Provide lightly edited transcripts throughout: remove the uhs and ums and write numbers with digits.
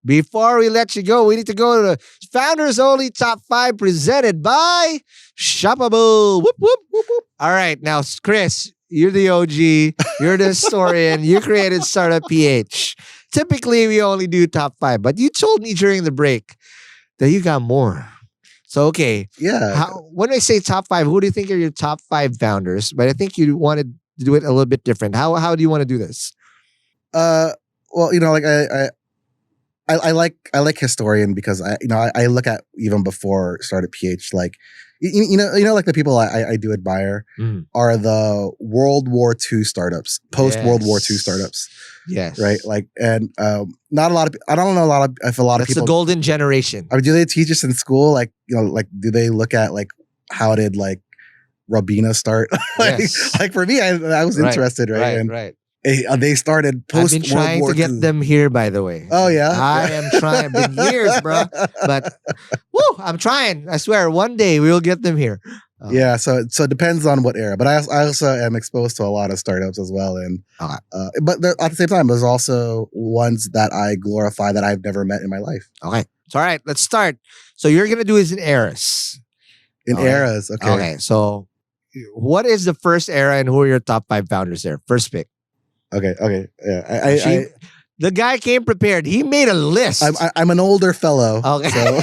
Before we let you go, we need to go to the Founders Only Top 5 presented by Shoppable. Whoop, whoop, whoop, whoop. All right. Now, Chris, you're the OG. You're the historian. You created Startup PH. Typically, we only do top 5, but you told me during the break that you got more. So, okay. Yeah. When I say top 5, who do you think are your top 5 founders? But I think you wanted to do it a little bit different. How do you want to do this? Well, like I like historian because I look at even before Startup PH, like like the people I do admire are the World War II startups, post World War II startups. Yes. Right. Like, and not a lot of, I don't know if a lot of people. That's the golden generation. I mean, do they teach us in school? Like, like, do they look at like, how did like Robina start? Like for me, I was interested. Right. Right. They started post World War II. I've been trying to get them here, by the way. Oh, yeah? I am trying. Been years, bro. But, I'm trying. I swear, one day we will get them here. Yeah, so it depends on what era. But I also am exposed to a lot of startups as well. And but at the same time, there's also ones that I glorify that I've never met in my life. Okay. So, all right, let's start. So you're going to do this in eras. Eras, okay. Okay, so what is the first era and who are your top 5 founders there? First pick. Okay. Yeah, the guy came prepared. He made a list. I'm an older fellow. Okay. So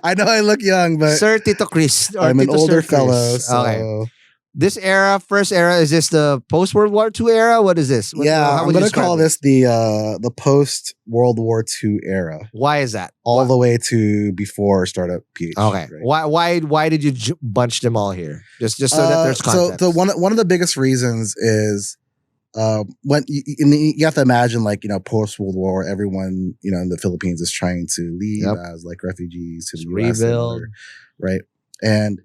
I know I look young, but Sir Tito Chris. I'm an older fellow. So. Okay. This era, first era, is this the post World War II era? What is this? I'm going to call this the post World War II era. Why is that? All the way to before Startup PH. Okay. Right? Why did you bunch them all here? Just so that there's context. So one of the biggest reasons is. When you have to imagine, like, post World War, everyone, in the Philippines is trying to leave as like refugees to the US, rebuild, right? And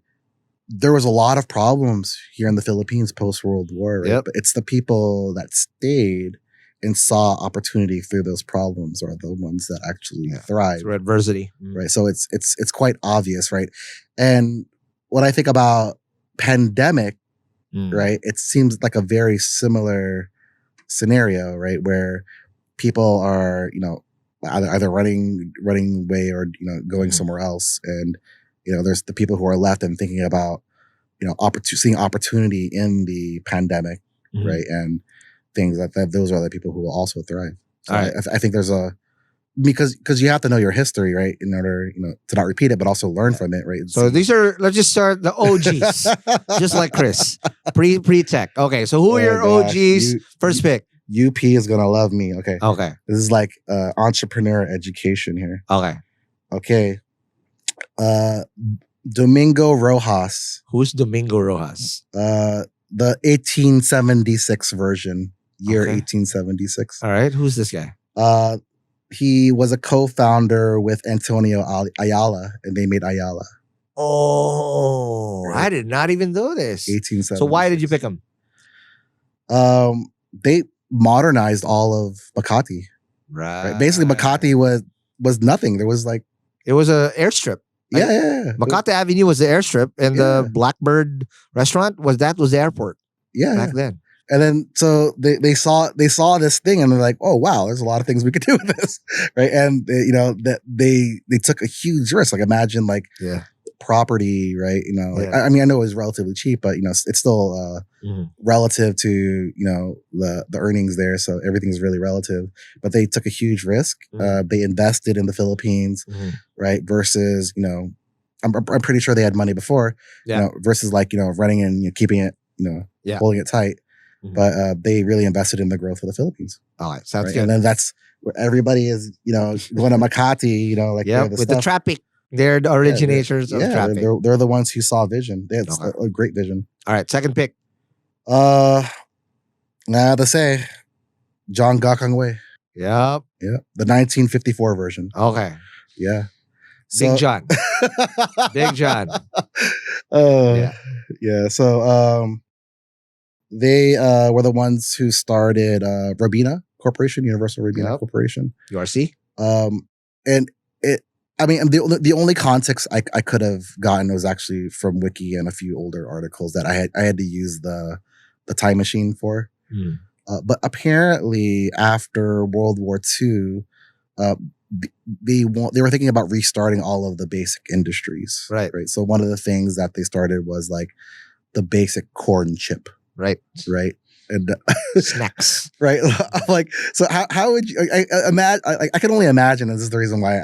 there was a lot of problems here in the Philippines post World War, right? But it's the people that stayed and saw opportunity through those problems are the ones that actually thrive through adversity, right? So it's quite obvious, right? And when I think about pandemic. Right. It seems like a very similar scenario, right? Where people are, either running away or, going somewhere else. And, there's the people who are left and thinking about, seeing opportunity in the pandemic, right? And things like that. Those are the people who will also thrive. So I think there's because you have to know your history, right, in order to not repeat it, but also learn from it, right? So these are, let's just start the OGs, just like Chris, pre-tech. Okay, so who are your OGs? First pick. UP is gonna love me. Okay. This is like entrepreneur education here. Okay. Domingo Roxas. Who's Domingo Roxas? The 1876 version, year 1876. All right, who's this guy? He was a co-founder with Antonio Ayala, and they made Ayala. Oh, right. I did not even know this. 1876. So why did you pick him? They modernized all of Makati. Right. Basically, Makati was nothing. There was it was an airstrip. Right? Yeah. Makati Avenue was the airstrip, and the Blackbird restaurant was the airport. Yeah, back then. And then so they saw this thing and they're like, oh wow, there's a lot of things we could do with this, right? And that they took a huge risk. Like imagine property, right? I mean I know it was relatively cheap, but it's still relative to the earnings there. So everything's really relative. But they took a huge risk. They invested in the Philippines, right? Versus I'm pretty sure they had money before, versus running and keeping it, holding it tight. But they really invested in the growth of the Philippines. All right, sounds good. And then that's where everybody is, going to Makati, with the traffic. They're the originators of traffic. They're the ones who saw vision. They had a great vision. All right, second pick. To say, John Gokongwei. Yep. Yeah, the 1954 version. Okay. Yeah. Big John. Big John. Yeah. So, they were the ones who started Robina Corporation, Universal Robina Corporation. URC. And it, I mean, the only context I could have gotten was actually from Wiki and a few older articles that I had to use the time machine for. But apparently, after World War II, they were thinking about restarting all of the basic industries. Right. So one of the things that they started was like the basic corn chip. Right. And snacks. Right. Like, so how would you imagine? I can only imagine, and this is the reason why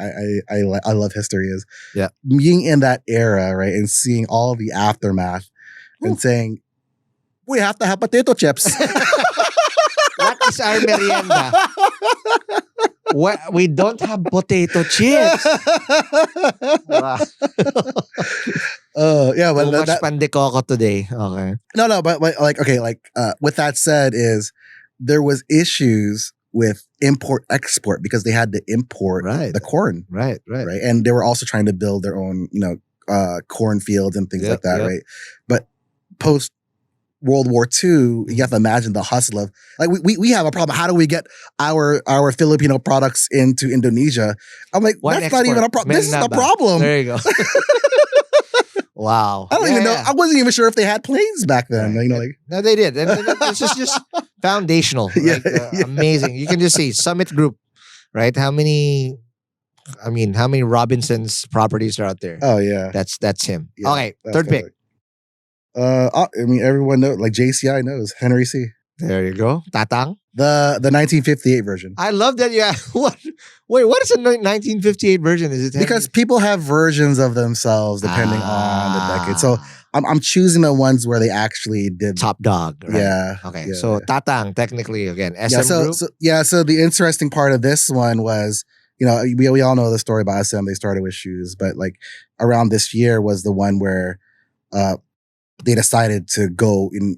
I love history, is being in that era, right, and seeing all the aftermath and saying, we have to have potato chips. What is our merienda? We don't have potato chips. Wow. Yeah, but too much pandecoco today. Okay. No, but like, okay, like with that said, is there was issues with import export because they had to import the corn. Right. And they were also trying to build their own, cornfields and things like that, right? But post World War II, you have to imagine the hustle of, like, we have a problem. How do we get our Filipino products into Indonesia? I'm like, that's not even a problem. This is the problem. There you go. Wow. I don't even know. I wasn't even sure if they had planes back then. Right. No, they did. And it's just foundational. Amazing. You can just see Summit Group, right? How many Robinson's properties are out there? Oh yeah. That's him. Yeah, okay, third pick. Everyone knows, like JCI knows, Henry C. There you go. Tatang. The 1958 version. I love that. Yeah. What is the 1958 version? Is it Henry? Because people have versions of themselves depending on the decade. So I'm choosing the ones where they actually did Top Dog. Right? Yeah. Okay. Yeah, so Tatang, technically, again, SM Group. So the interesting part of this one was, we all know the story about SM. They started with shoes, but like around this year was the one where they decided to go in,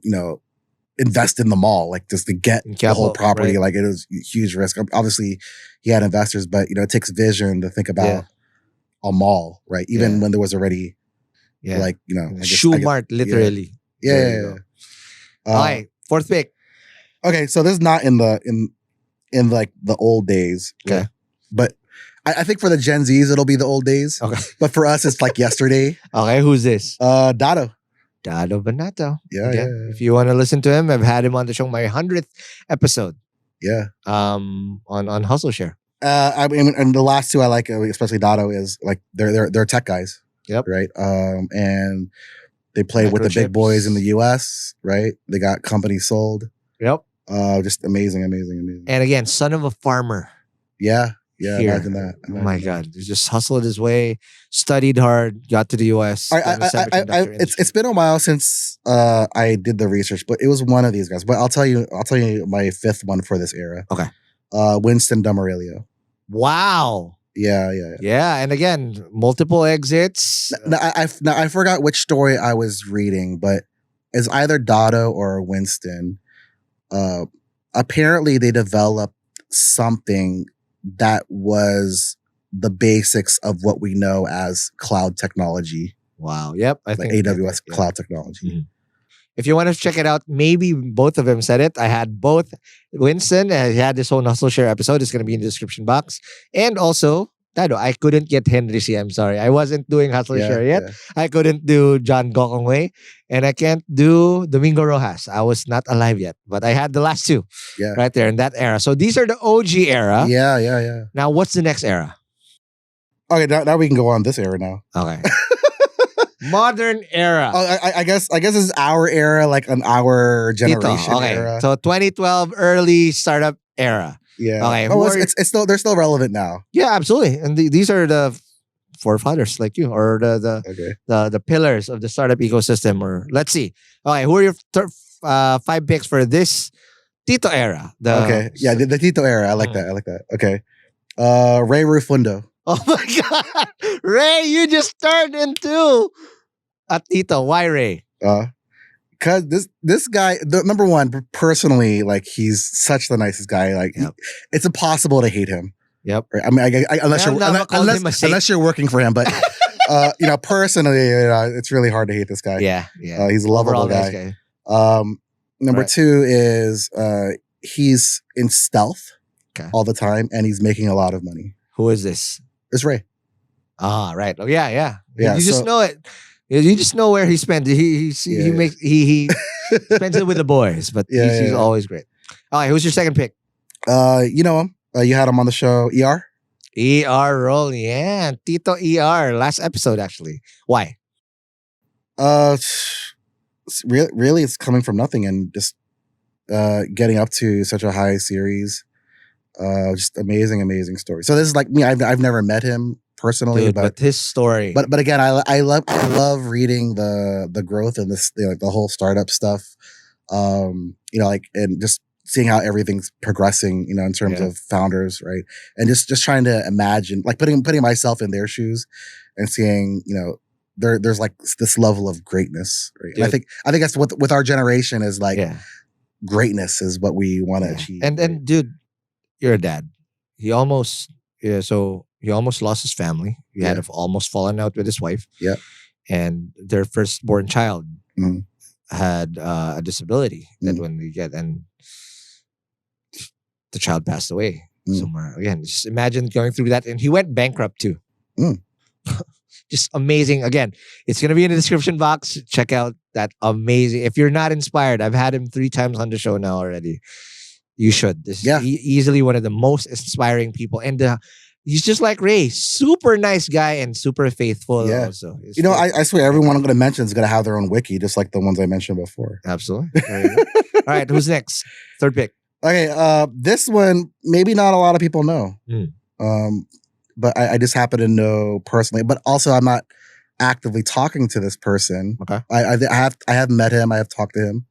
invest in the mall, like just to get the whole property. Right. Like it was a huge risk. Obviously, he had investors, but it takes vision to think about a mall, right? Even when there was already, Shoe Mart, literally. Yeah. All right, fourth pick. Okay, so this is not in like the old days. Okay, right? But I think for the Gen Zs it'll be the old days. Okay, but for us it's like yesterday. Okay, who's this? Dado Banato. Yeah. If you want to listen to him, I've had him on the show, my 100th episode. Yeah. On Hustleshare. And the last two I like, especially Dado, is like they're tech guys. Yep. Right. And they play with the big boys in the US, right? They got companies sold. Yep. Just amazing. And again, son of a farmer. Yeah. Here. Imagine that. Oh my God. He just hustled his way, studied hard, got to the US. It's been a while since I did the research, but it was one of these guys. But I'll tell you my fifth one for this era. Okay. Winston Damarillo. Wow. Yeah. And again, multiple exits. Now I forgot which story I was reading, but it's either Dado or Winston. Apparently they developed something that was the basics of what we know as cloud technology. Wow. Yep. I think AWS cloud technology. Mm-hmm. If you want to check it out, maybe both of them said it. I had both Winston, and he had this whole Hustleshare episode. It's going to be in the description box. And also, Dado, I couldn't get Henry C. I'm sorry. I wasn't doing Hustleshare yet. Yeah. I couldn't do John Gokongwei. And I can't do Domingo Roxas. I was not alive yet. But I had the last two right there in that era. So these are the OG era. Yeah. Now, what's the next era? Okay, now we can go on this era now. Okay. Modern era. Oh, I guess this is our era, like an our generation era. So 2012 early startup era. Yeah. Okay. They're still relevant now. Yeah, absolutely. And these are the forefathers like you, or the pillars of the startup ecosystem. Or let's see. Okay, who are your 5 picks for this Tito era? The Tito era. I like that. Okay. Ray Rufundo. Oh my God, Ray! You just turned into a Tito. Why Ray? Because this guy, number one, personally, like he's such the nicest guy. Like it's impossible to hate him. Yep. Right? I mean, unless you're working for him, but personally, it's really hard to hate this guy. Yeah. He's a lovable guy. Number two is he's in stealth all the time, and he's making a lot of money. Who is this? It's Ray. Ah, right. Oh, yeah. You just know it. You just know where he spends it. He spends it with the boys, but he's always great. All right, who's your second pick? You know him. You had him on the show. ER. ER role, yeah. Tito ER. Last episode, actually. Why? Really, it's coming from nothing and just getting up to such a high series. Just amazing story. So this is like me. I've never met him personally, Dude, but his story. But again, I love reading the growth and this, like the whole startup stuff. Like, and just seeing how everything's progressing, in terms of founders, right? And just trying to imagine, like putting myself in their shoes and seeing, there's like this level of greatness, right? And I think that's what with our generation is like. Greatness is what we want to achieve. And dude, you're a dad. He almost lost his family. He had almost fallen out with his wife. Yeah. And their firstborn child had a disability that when they get, and the child passed away somewhere. Again, just imagine going through that. And he went bankrupt too. Just amazing. Again, it's going to be in the description box. Check out that amazing. If you're not inspired, I've had him 3 times on the show now already. You should. This is easily one of the most inspiring people. And he's just like Ray, super nice guy and super faithful. Yeah. Also. I swear everyone I'm going to mention is going to have their own wiki, just like the ones I mentioned before. Absolutely. There you go. All right, who's next? Third pick. Okay, this one maybe not a lot of people know. But I just happen to know personally. But also, I'm not actively talking to this person. Okay. I have met him. I have talked to him.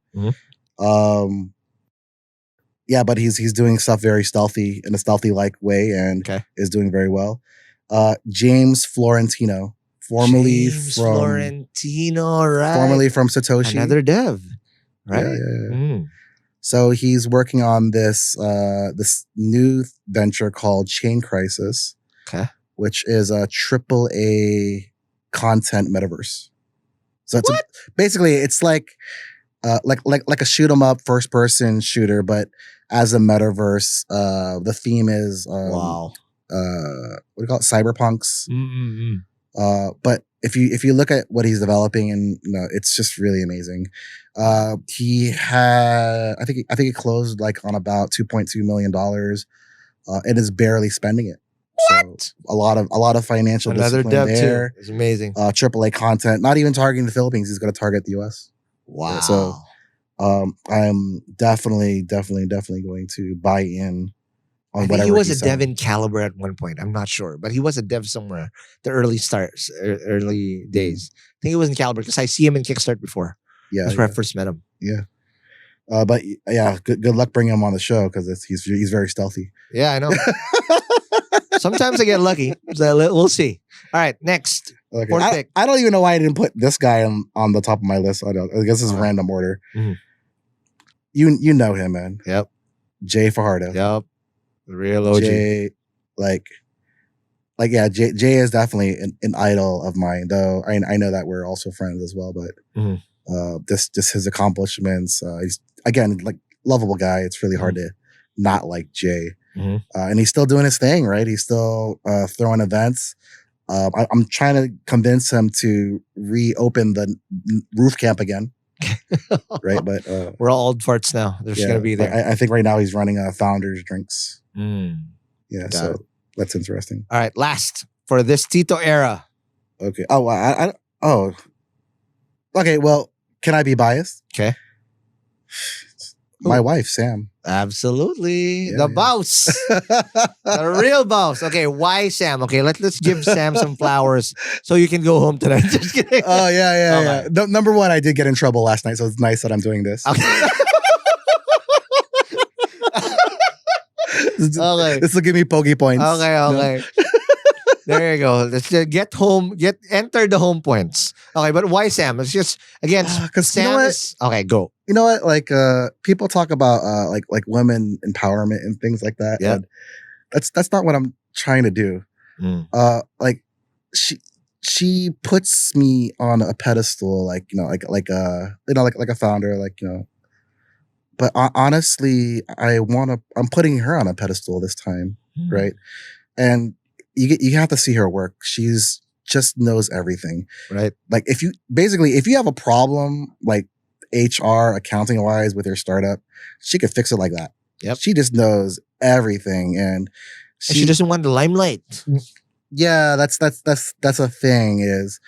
But he's doing stuff very stealthy in a stealthy like way and is doing very well. James Florentino, formerly from Satoshi, another dev, right? Yeah. So he's working on this new venture called Chain Crisis. Okay. Which is a AAA content metaverse. So it's basically it's like a shoot 'em up first person shooter, but as a metaverse. The theme is what do you call it? Cyberpunks. But if you look at what he's developing, and it's just really amazing. He had I think it closed like on about $2.2 million, and is barely spending it. What? So a lot of financial another discipline dev there. too. It's amazing. AAA content, not even targeting the Philippines. He's going to target the US. Wow. So I'm definitely going to buy in on I think whatever he was a selling. dev in Caliber at one point. I'm not sure, but he was a dev somewhere. The early days. I think he was in Caliber because I see him in Kickstart before. Yeah, that's where I first met him. Yeah. But yeah, good luck bringing him on the show because he's very stealthy. Yeah, I know. Sometimes I get lucky. So we'll see. All right, next. Okay. Fourth pick. I don't even know why I didn't put this guy on the top of my list. I guess it's random order. You know him, man. Yep. Jay Fajardo. Yep. The real OG. Jay, Jay is definitely an idol of mine, though I know that we're also friends as well, but just his accomplishments. He's again like lovable guy. It's really hard to not like Jay. And he's still doing his thing, right? He's still throwing events. I'm trying to convince him to reopen the roof camp again. Right, but we're all old farts now. They're just gonna be there. I think right now he's running Founders Drinks. Got so it. that's interesting. All right, last for this Tito era. Okay. Okay. Well, can I be biased? Okay. My wife, Sam. Absolutely. The boss. The real boss. Okay, why Sam? Okay, let's give Sam some flowers so you can go home tonight. Just kidding. Oh, yeah. Number one, I did get in trouble last night, so it's nice that I'm doing this. Okay. This will give me pokey points. Okay. There you go. Let's enter the home points. Okay, but why Sam? It's just again because Sam is okay. Go. You know what? Like people talk about like women empowerment and things like that. Yeah. That's not what I'm trying to do. Like she puts me on a pedestal, like a founder, But honestly, I'm putting her on a pedestal this time, right? And you have to see her work. She's just knows everything, right? Like if you have a problem, like HR, accounting wise with your startup, she could fix it like that. Yep. She just knows everything, and she doesn't want the limelight. Yeah, that's a thing. Is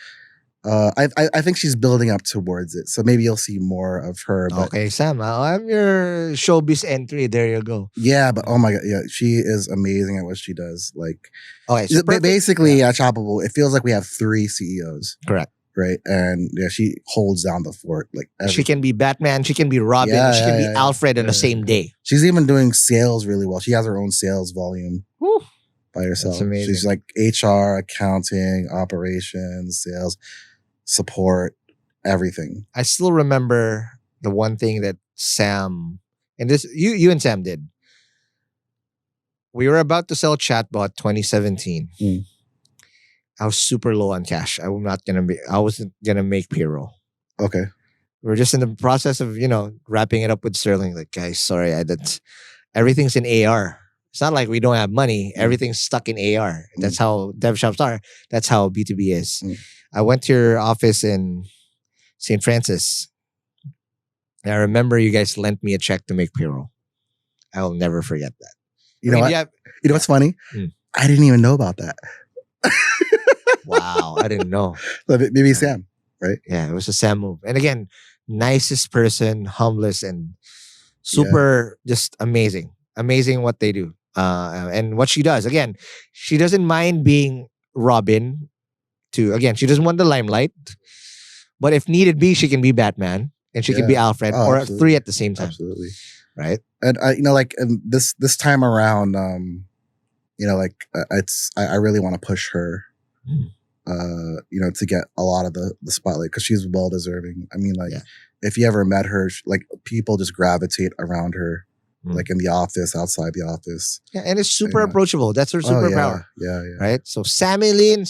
I think she's building up towards it, so maybe you'll see more of her. But Okay, Sam, I'm your showbiz entry. There you go. yeah, but oh my god, yeah, she is amazing at what she does. Like, Okay, so basically, at Shoppable, it feels like we have 3 CEOs. Correct. Right, and yeah, she holds down the fort. Like she can be Batman, she can be Robin, she can be Alfred in the same day. She's even doing sales really well. She has her own sales volume by herself. That's amazing. She's like HR, accounting, operations, sales, support, everything. I still remember the one thing that Sam and this you and Sam did. We were about to sell Chatbot 2017. I was super low on cash. I wasn't gonna make payroll. Okay. We're just in the process of, wrapping it up with Sterling. Like, guys, sorry, everything's in AR. It's not like we don't have money. Everything's stuck in AR. That's how dev shops are. That's how B2B is. I went to your office in St. Francis. And I remember you guys lent me a check to make payroll. I will never forget that. You know what? You know what's funny? I didn't even know about that. Wow, I didn't know. Maybe Sam, right? Yeah, it was a Sam move. And again, nicest person, humblest, and super just amazing. Amazing what they do. And what she does. Again, she doesn't mind being Robin. She doesn't want the limelight. But if needed be, she can be Batman. And she can be Alfred. Or absolutely. 3 at the same time. Absolutely. Right? And, this time around, I really want to push her, to get a lot of the spotlight because she's well deserving. I mean, if you ever met her, people just gravitate around her, like in the office, outside the office. Yeah, and it's super approachable. That's her superpower. Yeah. Right? So Samilyn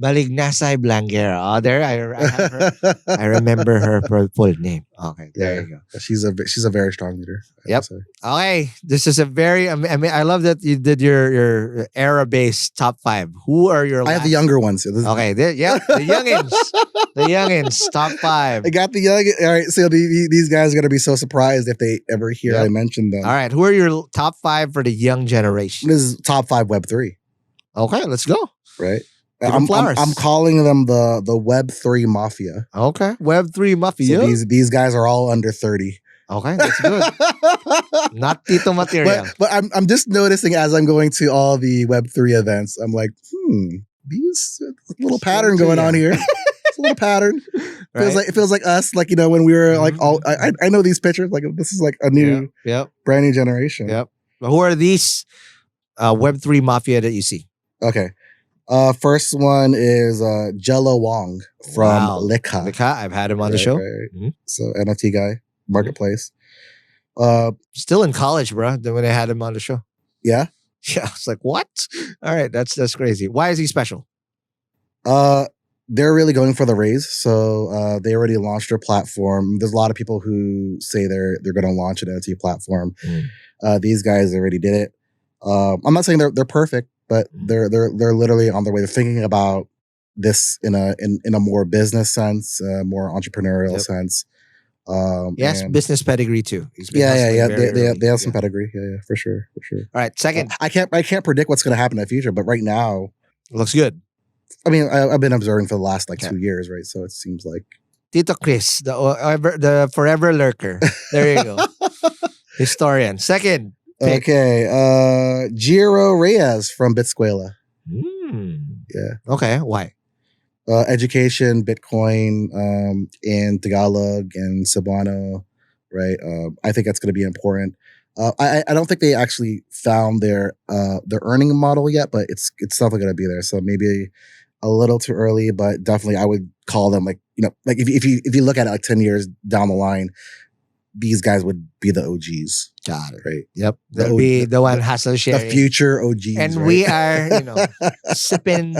Balignasay Blanquera. Oh, there I have her. I remember her full name. Okay, there you go. She's a very strong leader. Yep. Okay, this is a very. I love that you did your era-based top 5. Who are your? I have the younger ones. Okay, the youngins, the youngins, top 5. I got the young. All right, so these guys are gonna be so surprised if they ever hear I mention them. All right, who are your top 5 for the young generation? This is top 5 Web3. Okay, let's go. Right. I'm calling them the Web3 Mafia. Okay, Web3 Mafia. So these guys are all under 30. Okay, that's good. Not Tito material. But I'm just noticing as I'm going to all the Web3 events, I'm like, these little pattern going on here. It's a little pattern. Right? It feels like us, like when we were like all. I know these pictures. Like this is like a new, brand new generation. Yep. But who are these Web3 Mafia that you see? Okay. First one is Jello Wong from Lika. Lika, I've had him on the show. Right. Mm-hmm. So NFT guy, marketplace. Still in college, bro. When they had him on the show. Yeah. Yeah. It's like, what? All right, that's crazy. Why is he special? They're really going for the raise. So they already launched their platform. There's a lot of people who say they're going to launch an NFT platform. These guys already did it. I'm not saying they're perfect, but they're literally on their way. They're thinking about this in a more business sense, more entrepreneurial sense. Yes, business pedigree too. Yeah. They have some pedigree. Yeah, for sure. All right, second. I can't predict what's going to happen in the future, but right now, it looks good. I mean, I've been observing for the last 2 years, right? So it seems like Tito Chris, the forever lurker. There you go, historian. Second. Pick. Okay, Giro Reyes from Bitsquela. Yeah. Okay, why? Education, Bitcoin, in Tagalog and Cebuano, right? I think that's going to be important. I don't think they actually found their earning model yet, but it's definitely going to be there. So maybe a little too early, but definitely I would call them like if you look at it like 10 years down the line, these guys would be the OGs. Got it. Right. Yep. They'll be the one Hustleshare. The future OGs. And right? we are, sipping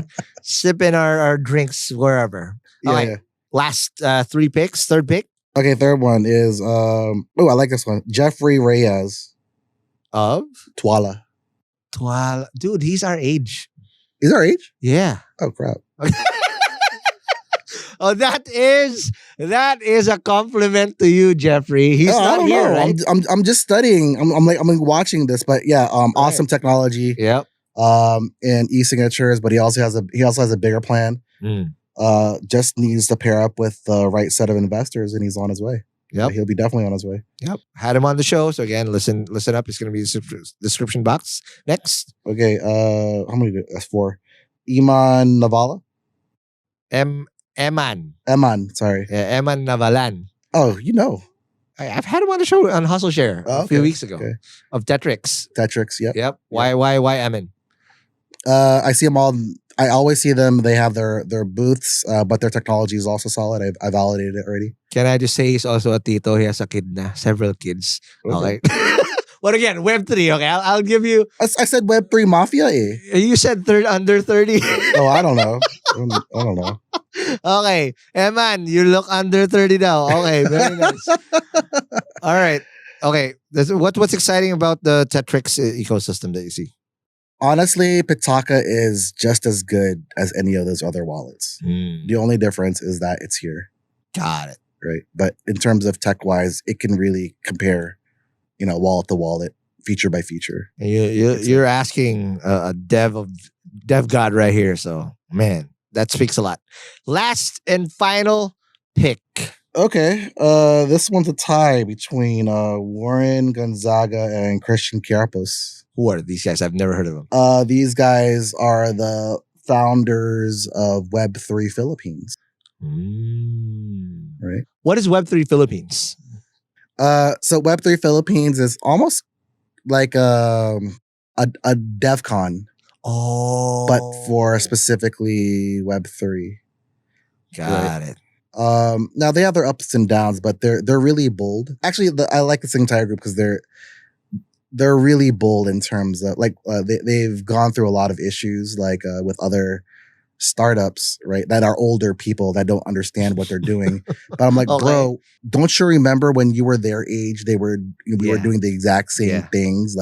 our drinks wherever. All right. Last 3 picks. Third pick. Okay, third one is I like this one. Jeffrey Reyes. Of? Twala. Dude, he's our age. He's our age? Yeah. Oh crap. Oh, that is That is a compliment to you, Jeffrey. He's No, I not don't here, know. right? I'm just studying. I'm like watching this, but yeah, awesome technology. Yep. And e-signatures, but he also has a bigger plan. Just needs to pair up with the right set of investors, and he's on his way. Yep. He'll be definitely on his way. Yep. Had him on the show. So again, listen up. It's going to be in the description box. Next. Okay. How many? That's 4. Iman Navala. Eman. Sorry. Yeah, Eman Navalan. Oh, you know. I've had him on the show on Hustleshare a few weeks ago of Tetrix. Yep. Yep. Why Eman? I see them all. I always see them. They have their booths, but their technology is also solid. I validated it already. Can I just say he's also a tito? He has a kid na, several kids. Okay. But again, Web3. Okay, I'll give you. I said Web3 Mafia. You said under 30. Oh, I don't know. I don't know. Okay, Eman, you look under 30 now. Okay, very nice. All right. Okay, what's exciting about the Tetrix ecosystem that you see? Honestly, Pitaka is just as good as any of those other wallets. The only difference is that it's here. Got it. Right. But in terms of tech-wise, it can really compare, wallet to wallet, feature by feature. You're asking a dev god right here. So, man, that speaks a lot. Last and final pick. Okay. This one's a tie between Warren Gonzaga and Christian Chiappos. Who are these guys? I've never heard of them. These guys are the founders of Web3 Philippines. Right. What is Web3 Philippines? So Web3 Philippines is almost like a DEF CON. Oh. But for specifically Web3. Got it. Now they have their ups and downs, but they're really bold. Actually, I like this entire group because they're really bold in terms of they've gone through a lot of issues with other startups, right? That are older people that don't understand what they're doing. But I'm like, bro, don't you remember when you were their age? We were doing the exact same things.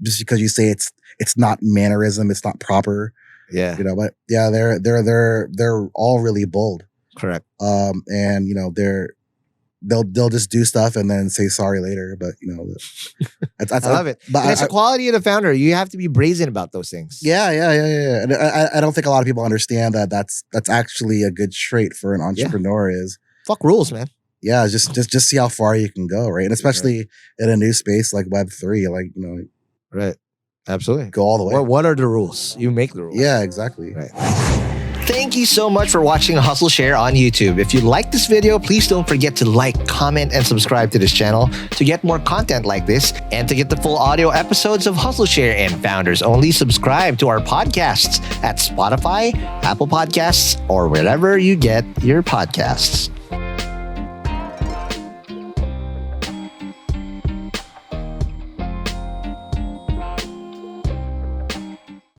Just because you say it's not mannerism, it's not proper. Yeah. But yeah, they're all really bold. Correct. And they'll just do stuff and then say sorry later. But I love it. But it's a quality of the founder. You have to be brazen about those things. Yeah. And I don't think a lot of people understand that that's actually a good trait for an entrepreneur. Is fuck rules, man. Yeah, just see how far you can go, right? And especially in a new space like Web3, right. Absolutely. Go all the way. What are the rules? You make the rules. Yeah, exactly. Right. Thank you so much for watching Hustleshare on YouTube. If you like this video, please don't forget to like, comment, and subscribe to this channel to get more content like this. And to get the full audio episodes of Hustleshare and Founders Only, subscribe to our podcasts at Spotify, Apple Podcasts, or wherever you get your podcasts.